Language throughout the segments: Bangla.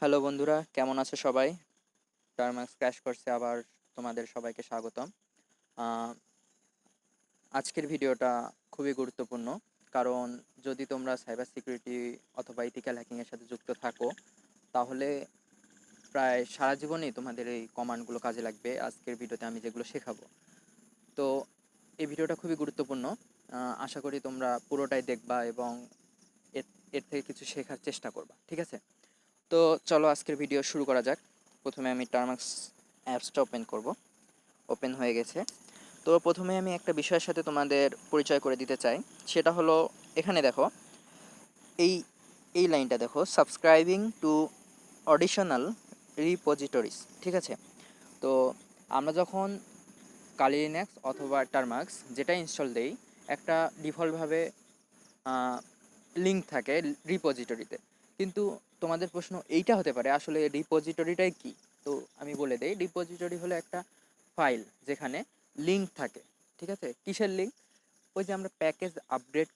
হ্যালো বন্ধুরা, কেমন আছো সবাই? টার্মাক্স ক্র্যাশ কোর্সে আবার তোমাদের সবাইকে স্বাগতম। আহ, আজকের ভিডিওটা খুবই গুরুত্বপূর্ণ, কারণ যদি তোমরা সাইবার সিকিউরিটি অথবা ইথিক্যাল হ্যাকিংয়ের সাথে যুক্ত থাকো, তাহলে প্রায় সারা জীবনই তোমাদের এই কমান্ডগুলো কাজে লাগবে। আজকের ভিডিওতে আমি যেগুলো শেখাবো, তো এই ভিডিওটা খুবই গুরুত্বপূর্ণ। আশা করি তোমরা পুরোটাই দেখবা এবং এর এর থেকে কিছু শেখার চেষ্টা করবা, ঠিক আছে? তো চলো আজকের ভিডিও শুরু করা যাক। প্রথমে আমি টার্মাক্স অ্যাপসটা ওপেন করব। ওপেন হয়ে গেছে। তো প্রথমে আমি একটা বিষয়ের সাথে তোমাদের পরিচয় করে দিতে চাই। সেটা হলো, এখানে দেখো, এই এই লাইনটা দেখো, সাবস্ক্রাইবিং টু অডিশনাল রিপোজিটরিজ, ঠিক আছে? তো আমরা যখন কালি লিনাক্স অথবা টার্মাক্স যেটা ইনস্টল দেই, একটা ডিফল্টভাবে লিঙ্ক থাকে রিপোজিটরিতে। কিন্তু তোমাদের প্রশ্ন এইটা হতে পারে, আসলে রিপোজিটরিটাই কি? তো আমি বলে দেই, রিপোজিটরি হলো একটা ফাইল যেখানে লিঙ্ক থাকে, ঠিক আছে? কিসের লিঙ্ক? ওই যে আমরা প্যাকেজ আপডেট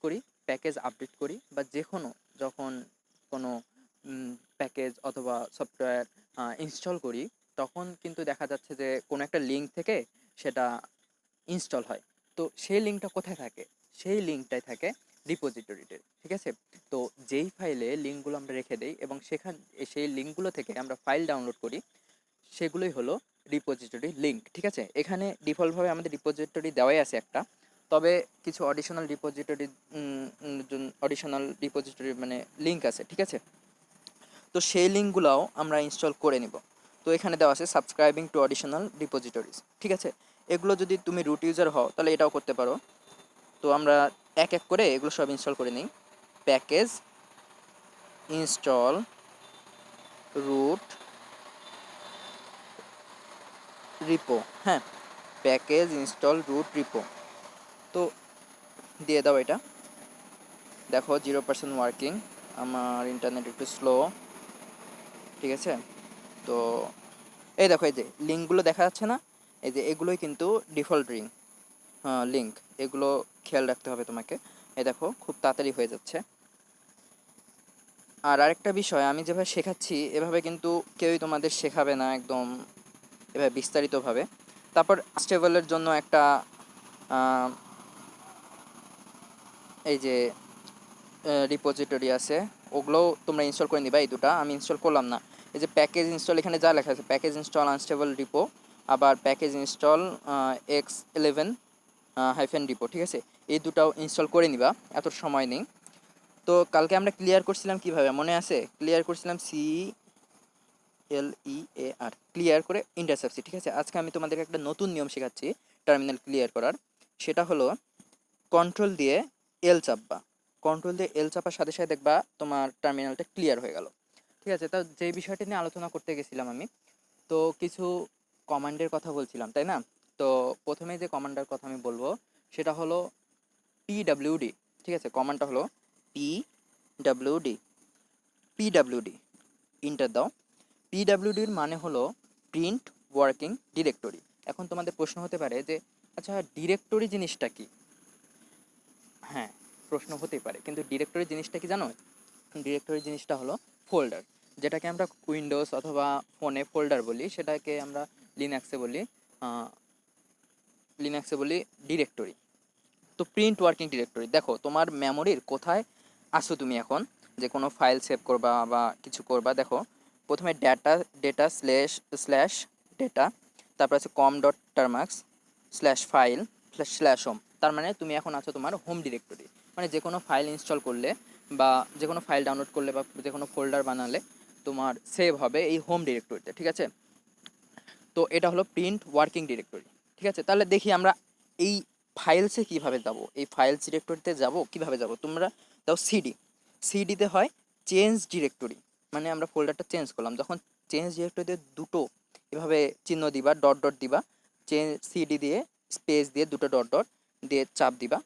করি বা যে কোনো, যখন কোনো প্যাকেজ অথবা সফটওয়্যার ইনস্টল করি, তখন কিন্তু দেখা যাচ্ছে যে কোনো একটা লিঙ্ক থেকে সেটা ইনস্টল হয়। তো সেই লিঙ্কটা কোথায় থাকে? সেই লিঙ্কটাই থাকে রিপোজিটরিতে, ঠিক আছে? তো যেই ফাইলে লিঙ্কগুলো আমরা রেখে দেই এবং সেই লিঙ্কগুলো থেকে আমরা ফাইল ডাউনলোড করি, সেগুলোই হলো রিপোজিটরি লিঙ্ক, ঠিক আছে? এখানে ডিফল্টভাবে আমাদের রিপোজিটরি দেওয়াই আছে একটা, তবে কিছু অডিশনাল রিপোজিটরি মানে লিঙ্ক আছে, ঠিক আছে? তো সেই লিঙ্কগুলোও আমরা ইনস্টল করে নিব। তো এখানে দেওয়া আছে সাবস্ক্রাইবিং টু অডিশনাল রিপোজিটরিজ, ঠিক আছে? এগুলো যদি তুমি রুট ইউজার হও তাহলে এটাও করতে পারো। তো আমরা এক এক করে এগুলো সব ইনস্টল করে নিই। প্যাকেজ ইনস্টল রুট রিপো, হ্যাঁ, প্যাকেজ ইনস্টল রুট রিপো। তো দিয়ে দাও এটা। দেখো 0% ওয়ার্কিং, আমার ইন্টারনেট একটু স্লো, ঠিক আছে? তো এই দেখো, এই যে লিঙ্কগুলো দেখা যাচ্ছে না, এই যে এগুলোই কিন্তু ডিফল্ট লিঙ্ক। এগুলো খেয়াল রাখতে হবে তোমাকে। এই দেখো, খুব তাড়াতাড়ি হয়ে যাচ্ছে। আর আরেকটা বিষয়, আমি যেভাবে শেখাচ্ছি এভাবে কিন্তু কেউই তোমাদের শেখাবে না একদম এভাবে বিস্তারিতভাবে। তারপর স্টেবলের জন্য একটা এই যে রিপোজিটরি আছে, ওগুলোও তোমরা ইনস্টল করে নিবা। এই দুটো আমি ইনস্টল করলাম না। এই যে প্যাকেজ ইনস্টল, এখানে যা লেখা আছে, প্যাকেজ ইনস্টল আনস্টেবল রিপো, আবার package install X11 hyphen repo, ঠিক আছে? এই দুটাও ইনস্টল করে নিবা, এত সময় নেই। তো কালকে আমরা ক্লিয়ার করছিলাম কিভাবে, মনে আছে? ক্লিয়ার করছিলাম CLEAR, ক্লিয়ার করে ইন্টারসেপ্সি, ঠিক আছে? আজকে আমি তোমাদেরকে একটা নতুন নিয়ম শেখাচ্ছি টার্মিনাল ক্লিয়ার করার। সেটা হলো কন্ট্রোল দিয়ে এল চাপবা। কন্ট্রোল দিয়ে এল চাপার সাথে সাথে দেখবা তোমার টার্মিনালটা ক্লিয়ার হয়ে গেল, ঠিক আছে? তো যেই বিষয়টি নিয়ে আলোচনা করতে গেছিলাম আমি, তো কিছু কমান্ডের কথা বলছিলাম, তাই না? তো প্রথমে যে কমান্ডের কথা আমি বলবো সেটা হলো PWD, ঠিক আছে? কমান্ডটা হলো PWD। PWD ইন্টার দাও। পিডাব্লিউডির মানে হলো প্রিন্ট ওয়ার্কিং ডিরেক্টরি। এখন তোমাদের প্রশ্ন হতে পারে যে, আচ্ছা, ডিরেক্টরি জিনিসটা কি? হ্যাঁ, প্রশ্ন হতেই পারে, কিন্তু ডিরেক্টরি জিনিসটা কি জানো? ডিরেক্টরি জিনিসটা হলো ফোল্ডার, যেটাকে আমরা উইন্ডোজ অথবা ফোনে ফোল্ডার বলি, সেটাকে আমরা লিনাক্সে বলি ডিরেক্টরি। তো প্রিন্ট ওয়ার্কিং ডিরেক্টরি, দেখো তোমার মেমোরির কোথায় আসো তুমি এখন, যে কোনো ফাইল সেভ করবা বা কিছু করবা। দেখো প্রথমে ডেটা স্ল্যাশ ডেটা, তারপর আছে com.termux /ফাইল /হোম। তার মানে তুমি এখন আছো তোমার হোম ডিরেক্টরি। মানে যে কোনো ফাইল ইনস্টল করলে বা যে কোনো ফাইল ডাউনলোড করলে বা যে কোনো ফোল্ডার বানালে তোমার সেভ হবে এই হোম ডিরেক্টরিতে, ঠিক আছে? তো এটা হলো প্রিন্ট ওয়ার্কিং ডিরেক্টরি, ঠিক আছে? তাহলে দেখি আমরা এই ফাইলসে কিভাবে যাব, এই ফাইলস ডিরেক্টরিতে যাব কিভাবে যাব। তোমরা দাও সিডিতে হয় চেঞ্জ ডিরেক্টরি, মানে আমরা ফোল্ডারটা চেঞ্জ করলাম, যখন চেঞ্জ ডিরেক্টরিতে দুটো এভাবে চিহ্ন দিবা, ডট ডট দিবা, চেঞ্জ সিডি দিয়ে স্পেস দিয়ে দুটো ডট ডট দিয়ে চাপ দিবা।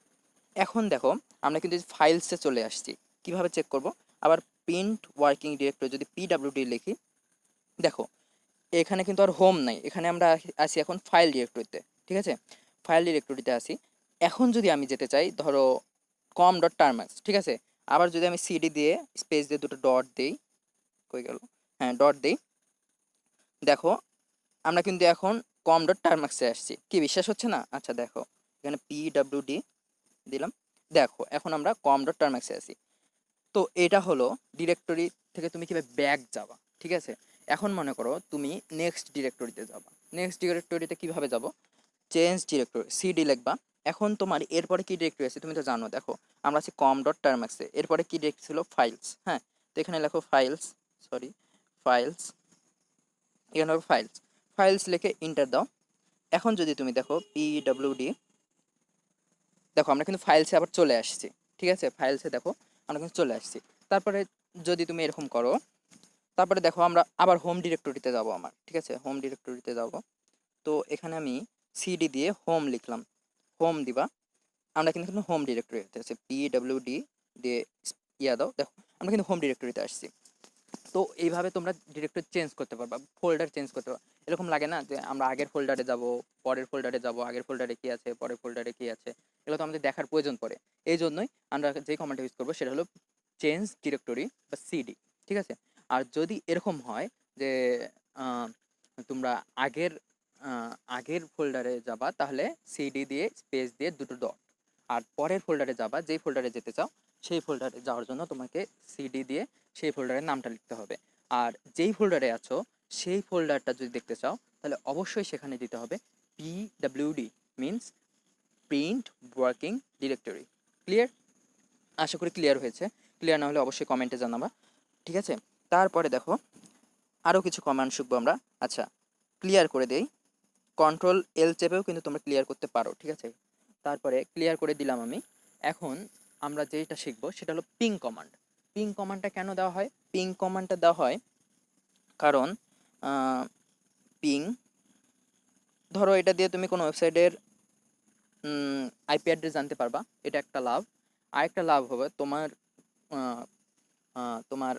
এখন দেখো আমরা কিন্তু ফাইলসে চলে আসছি। কিভাবে চেক করব? আবার প্রিন্ট ওয়ার্কিং ডিরেক্টরি যদি পিডাব্লিউডি লিখি, দেখো এখানে কিন্তু আর হোম নাই, এখানে আমরা আসি এখন ফাইল ডিরেক্টরিতে, ঠিক আছে? ফাইল ডিরেক্টরিতে আসি। এখন যদি আমি যেতে চাই, ধরো com.termux, ঠিক আছে? আবার যদি আমি সিডি দিয়ে স্পেস দিয়ে দুটো ডট দিই, কই গেল, হ্যাঁ ডট দিই, দেখো আমরা কিন্তু এখন com.termux-এ আসছি। কি বিশ্বাস হচ্ছে না? আচ্ছা দেখো এখানে pwd দিলাম, দেখো এখন আমরা com.termux-এ আছি। তো এটা হলো ডিরেক্টরি থেকে তুমি কিভাবে ব্যাক যাবা, ঠিক আছে? এখন মনে করো তুমি নেক্সট ডিরেক্টরিতে যাবা। নেক্সট ডিরেক্টরিতে কিভাবে যাব? চেঞ্জ ডিরেক্টরি সিডি লিখবা। এখন তোমার এরপরে কি ডিরেক্টরি আছে তুমি তো জানো, দেখো আমরা আছি com.termux-এ, এরপরে কি ডিরেক্টরি ছিল? ফাইলস। হ্যাঁ, তো এখানে লেখো ফাইলস, সরি ফাইলস, এখানে লেখো ফাইলস, ফাইলস লিখে ইন্টার দাও। এখন যদি তুমি দেখো pwd, দেখো আমরা কিন্তু ফাইলসে আবার চলে আসছি, ঠিক আছে? ফাইলসে দেখো আমরা কিন্তু চলে আসছি। তারপরে যদি তুমি এরকম করো, তারপরে দেখো আমরা আবার হোম ডিরেক্টরিতে যাব আমার, ঠিক আছে? হোম ডিরেক্টরিতে যাব। তো এখানে আমি সিডি দিয়ে হোম লিখলাম, হোম দিবা। আমরা কিন্তু হোম ডিরেক্টরিতে আছি, pwd দিয়ে ইয়া দাও, দেখো আমরা কিন্তু হোম ডিরেক্টরিতে আসছি। তো এইভাবে তোমরা ডিরেক্টরি চেঞ্জ করতে পারবা, ফোল্ডার চেঞ্জ করতে পারবা। এরকম লাগে না যে আমরা আগের ফোল্ডারে যাব, পরের ফোল্ডারে যাব, আগের ফোল্ডারে কি আছে, পরের ফোল্ডারে কি আছে, এগুলো তো আমাদের দেখার প্রয়োজন পড়ে। এই জন্যই আমরা যে কমান্ডটা ইউজ করবো সেটা হলো চেঞ্জ ডিরেক্টরি বা সিডি, ঠিক আছে? আর যদি এরকম হয় যে আহ, তোমরা আগের আগের ফোল্ডারে যাবা, তাহলে সিডি দিয়ে স্পেস দিয়ে দুটো ডট। আর পরের ফোল্ডারে যাবা, যেই ফোল্ডারে যেতে চাও সেই ফোল্ডারে যাওয়ার জন্য তোমাকে সিডি দিয়ে সেই ফোল্ডারের নামটা লিখতে হবে। আর যেই ফোল্ডারে আছো সেই ফোল্ডারটা যদি দেখতে চাও তাহলে অবশ্যই সেখানে দিতে হবে pwd, means print working directory. Clear? আশা করি ক্লিয়ার হয়েছে। ক্লিয়ার না হলে অবশ্যই কমেন্টে জানাবা, ঠিক আছে? তারপরে দেখো আরও কিছু কমান্ড শিখবো আমরা। আচ্ছা ক্লিয়ার করে দেই, কন্ট্রোল এল চেপেও কিন্তু তোমরা ক্লিয়ার করতে পারো, ঠিক আছে? তারপরে ক্লিয়ার করে দিলাম আমি। এখন আমরা যেটা শিখবো সেটা হলো পিং কমান্ড। পিং কমান্ডটা কেন দেওয়া হয়? পিং কমান্ডটা দেওয়া হয় কারণ পিং, ধরো এটা দিয়ে তুমি কোনো ওয়েবসাইটের আইপি অ্যাড্রেস জানতে পারবা, এটা একটা লাভ। আরেকটা লাভ হবে তোমার তোমার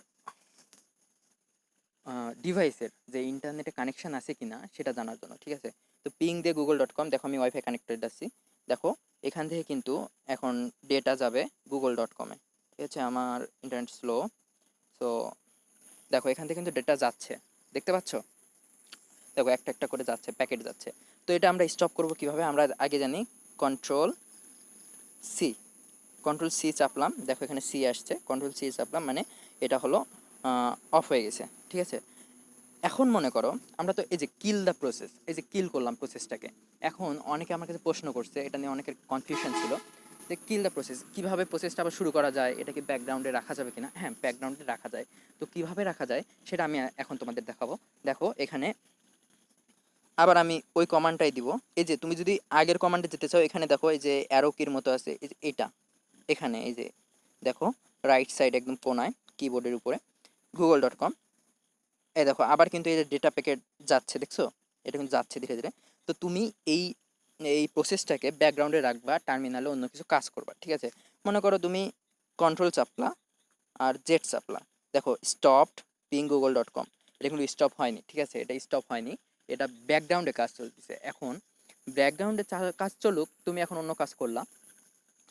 ডিভাইসের যে ইন্টারনেটে কানেকশন আছে কিনা সেটা জানার জন্য, ঠিক আছে? তো পিং দিয়ে google.com, দেখো আমি ওয়াইফাই কানেক্টেড আছি, দেখো এখান থেকে কিন্তু এখন ডেটা যাবে google.com-এ, ঠিক আছে? আমার ইন্টারনেট স্লো, সো দেখো এখান থেকে কিন্তু ডেটা যাচ্ছে, দেখতে পাচ্ছ? দেখো একটা একটা করে যাচ্ছে, প্যাকেট যাচ্ছে। তো এটা আমরা স্টপ করব কিভাবে? আমরা আগে জানি কন্ট্রোল সি, কন্ট্রোল সি চাপলাম, দেখো এখানে সি আসছে, কন্ট্রোল সি চাপলাম মানে এটা হলো অফ হয়ে গেছে, ঠিক আছে? এখন মনে করো আমরা তো এই যে কিল দ্য প্রসেস, এই যে কিল করলাম প্রসেসটাকে। এখন অনেকে আমার কাছে প্রশ্ন করছে, এটা নিয়ে অনেকের কনফিউশন ছিল যে কিল দ্য প্রসেস, কীভাবে প্রসেসটা আবার শুরু করা যায়, এটা কি ব্যাকগ্রাউন্ডে রাখা যাবে কিনা? হ্যাঁ ব্যাকগ্রাউন্ডে রাখা যায়। তো কিভাবে রাখা যায় সেটা আমি এখন তোমাদের দেখাবো। দেখো এখানে আবার আমি ওই কমান্ডটাই দিব। এই যে তুমি যদি আগের কমান্ডে যেতে চাও, এখানে দেখো এই যে অ্যারো কির মতো আছে, এই যে এটা এখানে এই যে দেখো রাইট সাইড একদম কোনায় কিবোর্ডের উপরে google.com, এই দেখো আবার কিন্তু এই যে ডেটা প্যাকেট যাচ্ছে, দেখছো? এটা কিন্তু যাচ্ছে ধীরে ধীরে। তো তুমি এই এই প্রসেসটাকে ব্যাকগ্রাউন্ডে রাখবা, টার্মিনালে অন্য কিছু কাজ করবা, ঠিক আছে? মনে করো তুমি কন্ট্রোল চাপলা আর জেড চাপলা, দেখো স্টপড পিং google.com, এটা কিন্তু স্টপ হয়নি, ঠিক আছে? এটা স্টপ হয়নি, এটা ব্যাকগ্রাউন্ডে কাজ চলতেছে। এখন ব্যাকগ্রাউন্ডে কাজ চলুক, তুমি এখন অন্য কাজ করলা,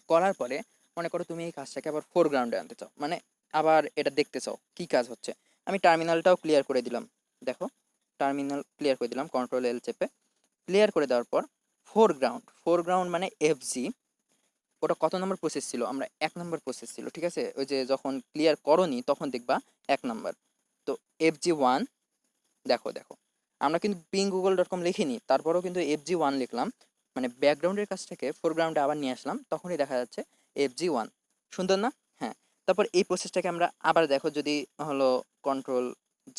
করার পরে মনে করো তুমি এই কাজটাকে আবার ফোরগ্রাউন্ডে আনতে চাও, মানে আবার এটা দেখতে চাও কি কাজ হচ্ছে। আমি টার্মিনালটাও ক্লিয়ার করে দিলাম, দেখো টার্মিনাল ক্লিয়ার করে দিলাম কন্ট্রোল এল চেপে। ক্লিয়ার করে দেওয়ার পর ফোরগ্রাউন্ড, ফোরগ্রাউন্ড মানে এফজি, ওটা কত নম্বর প্রসেস ছিল? আমরা 1 নম্বর প্রসেস ছিল, ঠিক আছে? ওই যে যখন ক্লিয়ার করনি তখন দেখবা 1 নম্বর। তো FG1, দেখো দেখো আমরা কিন্তু পিং google.com লিখিনি, তারপরেও কিন্তু FG1 লিখলাম, মানে ব্যাকগ্রাউন্ডের কাছ থেকে ফোরগ্রাউন্ডে আবার নিয়ে আসলাম, তখনই দেখা যাচ্ছে FG1। সুন্দর না? হ্যাঁ। তারপর এই প্রসেসটাকে আমরা আবার দেখো যদি হলো কন্ট্রোল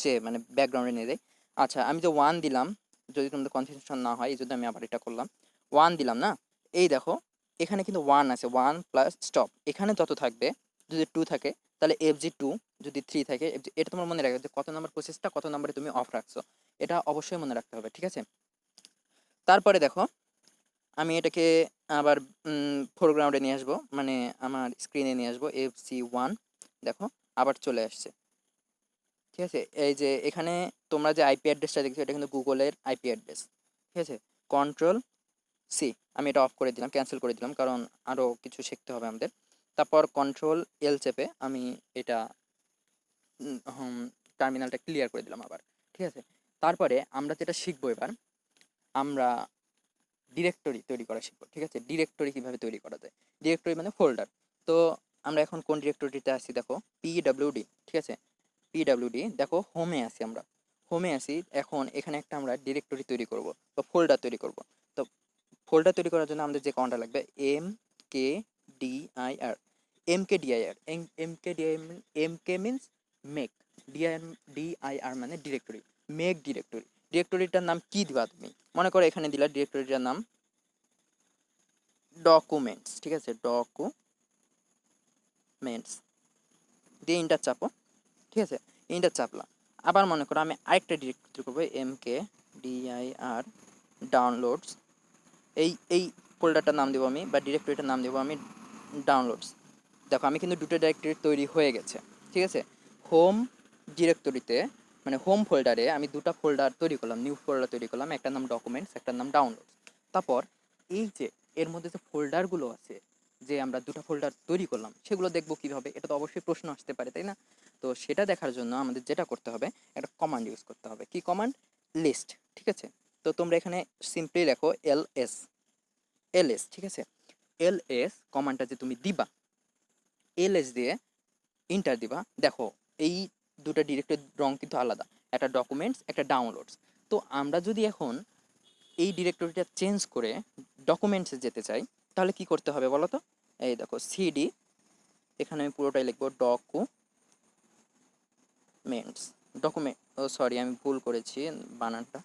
জে মানে ব্যাকগ্রাউন্ডে নিয়ে যাই। আচ্ছা আমি যে 1 দিলাম, যদি তোমাদের কনফিউশন না হয় এই জন্য আমি আবার এটা করলাম, 1 দিলাম না, এই দেখো এখানে কিন্তু 1 আছে, 1 প্লাস স্টপ, এখানে যত থাকবে, যদি 2 থাকে তাহলে FG2, যদি 3 থাকে FG, এটা তোমার মনে রাখবে যে কত নম্বর প্রসেসটা কত নম্বরে তুমি অফ রাখছো, এটা অবশ্যই মনে রাখতে হবে, ঠিক আছে? তারপরে দেখো আমি এটাকে আবার ফোরগ্রাউন্ডে নিয়ে আসবো, মানে আমার স্ক্রিনে নিয়ে আসবো, FG1, দেখো আবার চলে আসছে, ঠিক আছে? এই যে এখানে তোমরা যে আইপি অ্যাড্রেসটা দেখছো এটা কিন্তু গুগলের আইপি অ্যাড্রেস, ঠিক আছে? কন্ট্রোল সি, আমি এটা অফ করে দিলাম, ক্যান্সেল করে দিলাম, কারণ আরও কিছু শিখতে হবে আমাদের। তারপর কন্ট্রোল এল চেপে আমি এটা টার্মিনালটা ক্লিয়ার করে দিলাম আবার, ঠিক আছে। তারপরে আমরা যেটা শিখবো এবার, আমরা ডিরেক্টরি তৈরি করা শিখবো, ঠিক আছে। ডিরেক্টরি কিভাবে তৈরি করা যায়, ডিরেক্টরি মানে ফোল্ডার। তো আমরা এখন কোন ডিরেক্টরিতে আসি দেখো, পিডব্লিউডি, ঠিক আছে। পিডব্লিউডি দেখো, হোমে আসি আমরা, হোমে আসি। এখন এখানে একটা আমরা ডিরেক্টরি তৈরি করব বা ফোল্ডার তৈরি করব। তো ফোল্ডার তৈরি করার জন্য আমাদের যে কমান্ডটা লাগবে M K DIR, M K DIR, M K DI, M K means make, DIR মানে ডিরেক্টরি, মেক ডিরেক্টরি। ডিরেক্টরিটার নাম কি দিবা তুমি, মনে করো এখানে দিলা ডিরেক্টরিটার নাম ডকুমেন্টস, ঠিক আছে, ডকুমেন্টস দিয়ে ইন্টার চাপো, ঠিক আছে, ইন্টার চাপলাম। আবার মনে করো আমি আরেকটা ডিরেক্টরি করবো, এম কে ডিআইআর ডাউনলোডস, এই ফোল্ডারটার নাম দেবো আমি বা ডিরেক্টরিটার নাম দেবো আমি ডাউনলোডস। দেখো আমি কিন্তু দুটো ডিরেক্টরি তৈরি হয়ে গেছে, ঠিক আছে। হোম ডিরেক্টরিতে মানে হোম ফোল্ডারে আমি দুটো ফোল্ডার তৈরি করলাম, নিউ ফোল্ডার তৈরি করলাম, একটার নাম ডকুমেন্টস, একটার নাম ডাউনলোডস। তারপর এই যে এর মধ্যে যে ফোল্ডারগুলো আছে, যে আমরা দুটো ফোল্ডার তৈরি করলাম, সেগুলো দেখবো কীভাবে, এটা তো অবশ্যই প্রশ্ন আসতে পারে, তাই না? তো সেটা দেখার জন্য আমাদের যেটা করতে হবে, একটা কমান্ড ইউজ করতে হবে। কি কমান্ড? লিস্ট, ঠিক আছে। তো তোমরা এখানে সিম্পলি লেখো এলএস, এলএস, ঠিক আছে। এলএস কমান্ডটা যে তুমি দিবা, এলএস দিয়ে ইন্টার দিবা। দেখো এই দুটো ডিরেক্টরির রং কিন্তু আলাদা, একটা ডকুমেন্টস, একটা ডাউনলোডস। তো আমরা যদি এখন এই ডিরেক্টরিটা চেঞ্জ করে ডকুমেন্টসে যেতে চাই, তাহলে কি করতে হবে বলো তো? এই দেখো সিডি, এখানে আমি পুরোটাই লিখবো ডকুমেন্টস, ডকুমেন্ট, ও সরি আমি ভুল করেছি বানানটা,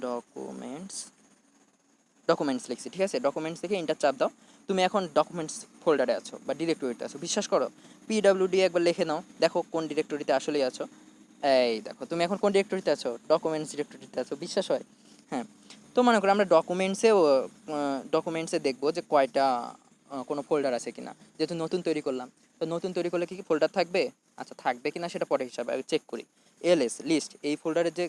ডকুমেন্টস, ডকুমেন্টস লিখছি, ঠিক আছে। ডকুমেন্টস থেকে ইন্টার চাপ দাও। তুমি এখন ডকুমেন্টস ফোল্ডারে আছো বা ডিরেক্টরিতে আছো, বিশ্বাস করো। পিডব্লিউডি একবার লিখে নাও, দেখো কোন ডিরেক্টরিতে আসলেই আছো। এই দেখো তুমি এখন কোন ডিরেক্টরিতে আছো, ডকুমেন্টস ডিরেক্টরিতে আছো, বিশ্বাস হয়? হ্যাঁ। তো মনে করো আমরা ডকুমেন্টসে দেখবো যে কয়টা কোনো ফোল্ডার আছে কিনা, যেহেতু নতুন তৈরি করলাম। তো নতুন তৈরি করলে কি কি ফোল্ডার থাকবে, আচ্ছা থাকবে কিনা সেটা পরে হিসাবে আমি চেক করি। এলএস লিস্ট, এই ফোল্ডারের যে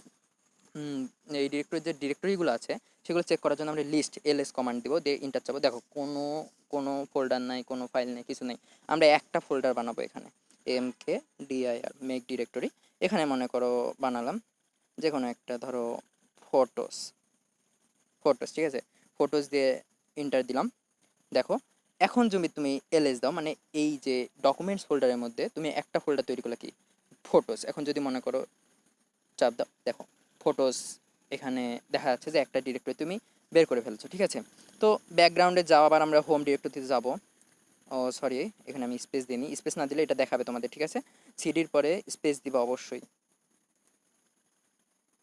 এই ডিরেক্টরির যে ডিরেক্টরিগুলো আছে সেগুলো চেক করার জন্য আমরা লিস্ট এলএস কমান্ড দিব, দিয়ে ইন্টার চাপো। দেখো কোনো কোনো ফোল্ডার নাই, কোনো ফাইল নেই, কিছু নেই। আমরা একটা ফোল্ডার বানাবো এখানে, M K DIR make directory. এখানে মনে করো বানালাম যে কোনো একটা, ধরো ফটোস, ফটোস, ঠিক আছে। ফটোস দিয়ে ইন্টার দিলাম। দেখো এখন যদি তুমি এলএস দাও, মানে এই যে ডকুমেন্টস ফোল্ডারের মধ্যে তুমি একটা ফোল্ডার তৈরি করলে কি, ফটোস। এখন যদি মনে করো চাপ দাও, দেখো ফটোস এখানে দেখা যাচ্ছে যে একটা ডিরেক্টরি তুমি বের করে ফেলছো, ঠিক আছে। তো ব্যাকগ্রাউন্ডে যাওয়া, আবার আমরা হোম ডিরেক্টরিতে যাব। ও সরি, এখানে আমি স্পেস দিইনি, স্পেস না দিলে এটা দেখাবে তোমাদের, ঠিক আছে। সিডির পরে স্পেস দিবা অবশ্যই,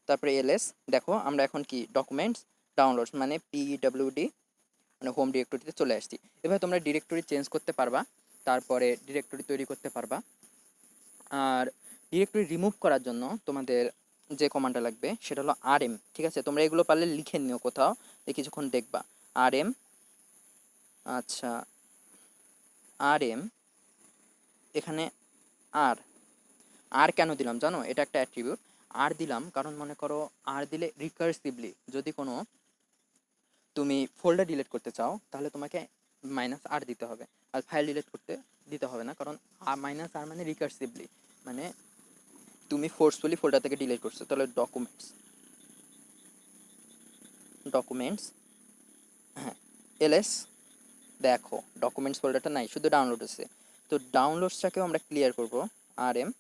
তারপরে এলএস। দেখো আমরা এখন কি ডকুমেন্টস ডাউনলোডস মানে পিডব্লিউডি মানে হোম ডিরেক্টরিতে চলে আসছি। এভাবে তোমরা ডিরেক্টরি চেঞ্জ করতে পারবা, তারপরে ডিরেক্টরি তৈরি করতে পারবা। আর ডিরেক্টরি রিমুভ করার জন্য তোমাদের যে কমান্ডটা লাগবে সেটা হলো আরএম, ঠিক আছে। তোমরা এগুলো পারলে লিখে নিও কোথাও, কিছুক্ষণ দেখবা। আরএম, আচ্ছা আরএম, এখানে আর, আর কেন দিলাম জানো, এটা একটা অ্যাট্রিবিউট। আর দিলাম কারণ মনে করো আর দিলে রিকার্সিভলি যদি কোনো তুমি ফোল্ডার ডিলিট করতে চাও, তাহলে তোমাকে -আর দিতে হবে। আর ফাইল ডিলিট করতে দিতে হবে না, কারণ -আর মানে রিকার্সিভলি, মানে তুমি ফোর্সফুলি ফোল্ডার থেকে ডিলিট করছো। তাহলে ডকুমেন্টস, ডকুমেন্টস, হ্যাঁ এলএস। দেখো ডকুমেন্টস ফোল্ডারটা নাই, শুধু ডাউনলোড আছে। তো ডাউনলোডসটাকেও আমরা ক্লিয়ার করব, আর এম,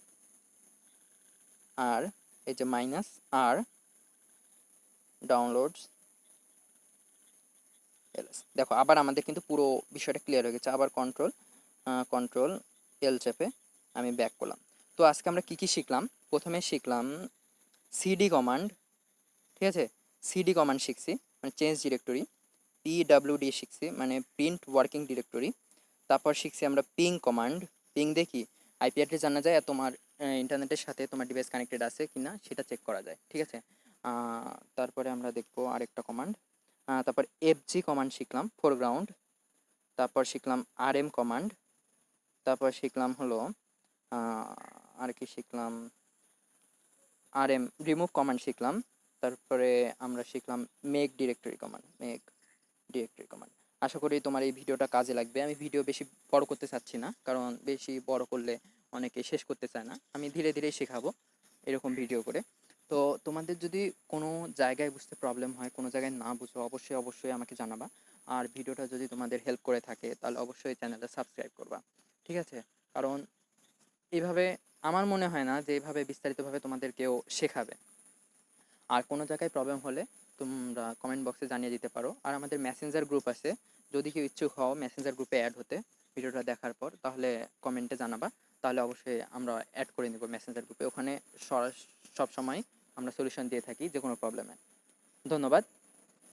আর এই যে -আর ডাউনলোডস এলএস। দেখো আবার আমাদের কিন্তু পুরো বিষয়টা ক্লিয়ার হয়ে গেছে। আবার কন্ট্রোল এল চেপে আমি ব্যাক করলাম। তো আজকে আমরা কি কি শিখলাম, প্রথমে শিখলাম সিডি কমান্ড, ঠিক আছে। সিডি কমান্ড শিখছি মানে চেঞ্জ ডিরেক্টরি। পিডব্লিউডি শিখছি মানে প্রিন্ট ওয়ার্কিং ডিরেক্টরি। তারপর শিখছি আমরা পিং কমান্ড, পিং দেখি আইপি অ্যাড্রেস জানা যায় আর তোমার ইন্টারনেটের সাথে তোমার ডিভাইস কানেক্টেড আছে কিনা সেটা চেক করা যায়, ঠিক আছে। তারপরে আমরা দেখবো আরেকটা কমান্ড, তারপর এফজি কমান্ড শিখলাম ফোরগ্রাউন্ড। তারপর শিখলাম আরএম কমান্ড। তারপর শিখলাম হলো আর কি শিখলাম, আরএম রিমুভ কমান্ড শিখলাম। তারপরে আমরা শিখলাম make directory command, make directory command. আশা করি তোমার এই ভিডিওটা কাজে লাগবে। আমি ভিডিও বেশি বড় করতে চাচ্ছি না, কারণ বেশি বড় করলে অনেকে শেষ করতে চায় না। আমি ধীরে ধীরে শেখাবো এরকম ভিডিও করে। তো তোমাদের যদি কোনো জায়গায় বুঝতে প্রবলেম হয়, কোনো জায়গায় না বুঝো, অবশ্যই অবশ্যই আমাকে জানাবা। আর ভিডিওটা যদি তোমাদের হেল্প করে থাকে তাহলে অবশ্যই চ্যানেলটা সাবস্ক্রাইব করবা, ঠিক আছে? কারণ এইভাবে আমার মনে হয় না যে এইভাবে বিস্তারিতভাবে তোমাদের কেউ শেখাবে। আর কোনো জায়গায় প্রবলেম হলে তোমরা কমেন্ট বক্সে জানিয়ে দিতে পারো। আর আমাদের মেসেঞ্জার গ্রুপ আছে, যদি কেউ ইচ্ছুক হও মেসেঞ্জার গ্রুপে অ্যাড হতে ভিডিওটা দেখার পর, তাহলে কমেন্টে জানাবা। তাহলে অবশ্যই আমরা অ্যাড করে নেব মেসেঞ্জার গ্রুপে। ওখানে সব সময় আমরা সলিউশন দিয়ে থাকি যে কোনো প্রবলেমে। ধন্যবাদ।